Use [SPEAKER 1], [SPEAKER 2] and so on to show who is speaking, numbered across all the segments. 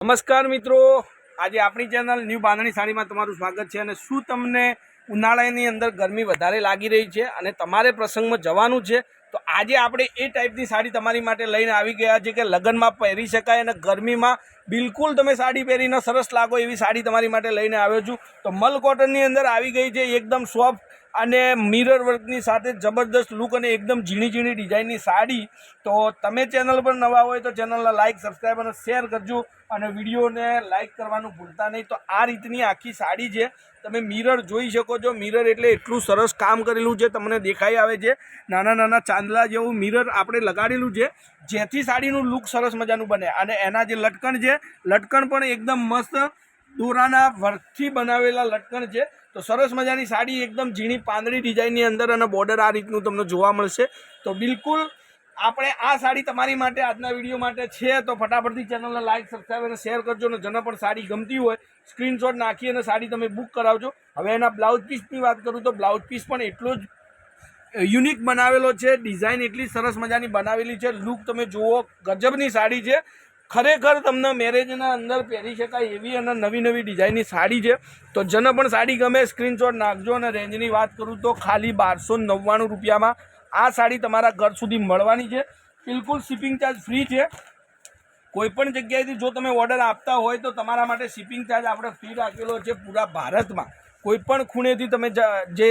[SPEAKER 1] નમસ્કાર મિત્રો, આજે આપણી ચેનલ ન્યૂ બાંધણી સાડીમાં તમારું સ્વાગત છે। અને શું તમને ઉનાળાની અંદર ગરમી વધારે લાગી રહી છે અને તમારે પ્રસંગમાં જવાનું છે તો આજે આપણે એ ટાઈપની સાડી તમારી માટે લઈને આવી ગયા છે કે લગ્નમાં પહેરી શકાય અને ગરમીમાં બિલકુલ તમે સાડી પહેરીને સરસ લાગો એવી સાડી તમારી માટે લઈને આવ્યો છું। તો મલ કોટનની અંદર આવી ગઈ છે, એકદમ સોફ્ટ અને મિરર વર્કની સાથે જબરદસ્ત લુક અને એકદમ ઝીણી ઝીણી ડિઝાઇનની સાડી। તો તમે ચેનલ પર નવા હોય તો ચેનલને લાઇક, સબસ્ક્રાઈબ અને શેર કરજો અને વિડીયોને લાઇક કરવાનું ભૂલતા નહીં। તો આ રીતની આખી સાડી છે, તમે મિરર જોઈ શકો છો। મિરર એટલે એટલું સરસ કામ કરેલું છે, તમને દેખાઈ આવે છે નાના નાના ચાંદલા જેવું મિરર આપણે લગાડેલું છે, જેથી સાડીનું લુક સરસ મજાનું બને। અને એના જે લટકણ છે, લટકણ પણ એકદમ મસ્ત દોરાના વર્કથી બનાવેલા લટકણ છે। તો સરસ મજાની સાડી એકદમ ઝીણી પાંદડી ડિઝાઇનની અંદર અને બોર્ડર આ રીતનું તમને જોવા મળશે। તો બિલકુલ આપણે આ સાડી તમારી માટે આજના વિડીયો માટે છે, તો ફટાફટથી ચેનલને લાઇક, સબસ્ક્રાઈબ અને શેર કરજો। અને જેને પણ સાડી ગમતી હોય સ્ક્રીનશોટ નાખી અને સાડી તમે બુક કરાવજો। હવે એના બ્લાઉઝ પીસની વાત કરું તો બ્લાઉઝ પીસ પણ એટલો જ યુનિક બનાવેલો છે, ડિઝાઇન એટલી સરસ મજાની બનાવેલી છે, લુક તમે જુઓ, ગજબની સાડી છે। ખરેખર તમને મેરેજના અંદર પહેરી શકાય એવી અને નવી નવી ડિઝાઇનની સાડી છે। તો જેને પણ સાડી ગમે સ્ક્રીનશોટ નાખજો। અને રેન્જની વાત કરું તો ખાલી 1299 રૂપિયામાં આ સાડી તમારા ઘર સુધી મળવાની છે। બિલકુલ શિપિંગ ચાર્જ ફ્રી છે। કોઈપણ જગ્યાએથી જો તમે ઓર્ડર આપતા હોય તો તમારા માટે શિપિંગ ચાર્જ આપણે ફ્રી રાખેલો છે પૂરા ભારતમાં। કોઈપણ ખૂણેથી તમે જે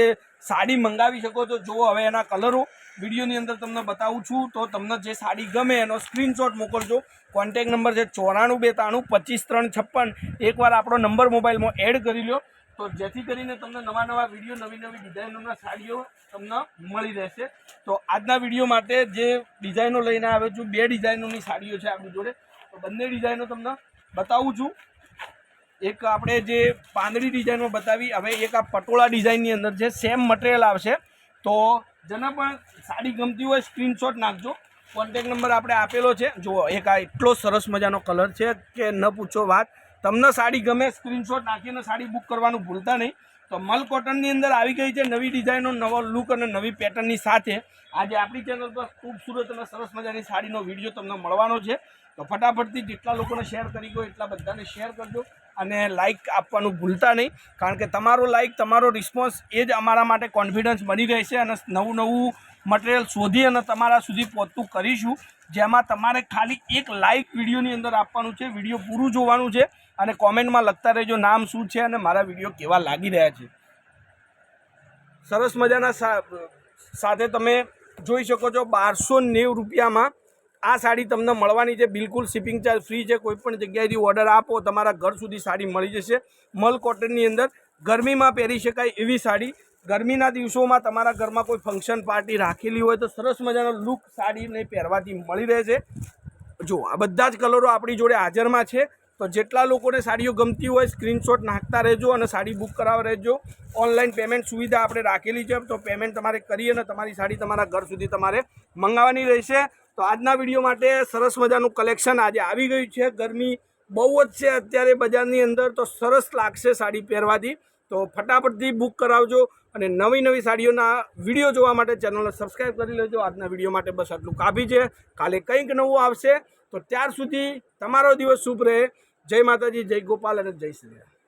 [SPEAKER 1] સાડી મંગાવી શકો છો। જુઓ હવે એના કલરો વિડીયોની અંદર તમને બતાવું છું, તો તમને જે સાડી ગમે એનો સ્ક્રીનશોટ મોકલજો। કોન્ટેક નંબર છે 94 92 25 356। એકવાર આપણો નંબર મોબાઈલમાં એડ કરી લો, તો જેથી કરીને તમને નવા વિડીયો, નવી ડિઝાઇનોના સાડીઓ તમને મળી રહેશે। તો આજના વિડીયો માટે જે ડિઝાઇનો લઈને આવ્યો છું, 2 ડિઝાઇનોની સાડીઓ છે આપણી જોડે, તો બંને ડિઝાઇનો તમને બતાવું છું। એક આપણે જે પાંદડી ડિઝાઇનમાં બતાવી, હવે એક આ પટોળા ડિઝાઇનની અંદર છે, સેમ મટીરિયલ આવશે। તો જેને પણ સાડી ગમતી હોય સ્ક્રીનશોટ નાખજો, કોન્ટેક નંબર આપણે આપેલો છે। જુઓ એક આ એટલો સરસ મજાનો કલર છે કે ન પૂછો વાત। તમને સાડી ગમે સ્ક્રીનશોટ નાખીને સાડી બુક કરવાનું ભૂલતા નહીં। તો મલ કોટનની અંદર આવી ગઈ છે નવી ડિઝાઇનો, નવો લુક અને નવી પેટર્નની સાથે આજે આપણી ચેનલ પર ખૂબસૂરત અને સરસ મજાની સાડીનો વિડીયો તમને મળવાનો છે। તો ફટાફટથી જેટલા લોકોને શેર કરી ગયો એટલા બધાને શેર કરજો અને લાઇક આપવાનું ભૂલતા નહીં, કારણ કે તમારો લાઇક, તમારો રિસ્પોન્સ એ જ અમારા માટે કોન્ફિડન્સ બની રહેશે અને નવું મટીરિયલ શોધી અને તમારા સુધી પહોંચતું કરીશું, જેમાં તમારે ખાલી એક લાઇક વિડીયોની અંદર આપવાનું છે। વિડીયો પૂરું જોવાનું છે અને કોમેન્ટમાં લખતા રહેજો નામ શું છે અને મારા વિડીયો કેવા લાગી રહ્યા છે। સરસ મજાના સાથે તમે જોઈ શકો છો 1290 રૂપિયામાં આ સાડી તમને મળવાની છે। બિલકુલ શિપિંગ ચાર્જ ફ્રી છે। કોઈપણ જગ્યાએથી ઓર્ડર આપો તમારા ઘર સુધી સાડી મળી જશે। મલ કોટનની અંદર ગરમીમાં પહેરી શકાય એવી સાડી, ગરમીના દિવસોમાં તમારા ઘરમાં કોઈ ફંક્શન પાર્ટી રાખેલી હોય તો સરસ મજાનો લુક સાડીને પહેરવાથી મળી રહે છે। જો આ બધા જ કલરો આપણી જોડે હાજરમાં છે। તો જેટલા લોકોને સાડીઓ ગમતી હોય સ્ક્રીનશોટ નાખતા રહેજો અને સાડી બુક કરાવવા રહેજો। ઓનલાઈન પેમેન્ટ સુવિધા આપણે રાખેલી છે, તો પેમેન્ટ તમારે કરી અને તમારી સાડી તમારા ઘર સુધી તમારે મંગાવવાની રહેશે। તો આજના વિડીયો માટે સરસ મજાનું કલેક્શન આજે આવી ગયું છે। ગરમી બહુ જ છે અત્યારે બજારની અંદર, તો સરસ લાગશે સાડી પહેરવાથી। તો ફટાફટથી બુક કરાવજો અને નવી સાડીઓના વિડીયો જોવા માટે ચેનલને સબસ્ક્રાઈબ કરી લેજો। આજના વિડીયો માટે બસ આટલું કાફી છે। કાલે કંઈક નવું આવશે, તો ત્યાર સુધી તમારો દિવસ શુભ રહે। જય માતાજી, જય ગોપાલ અને જય શ્રી રામ।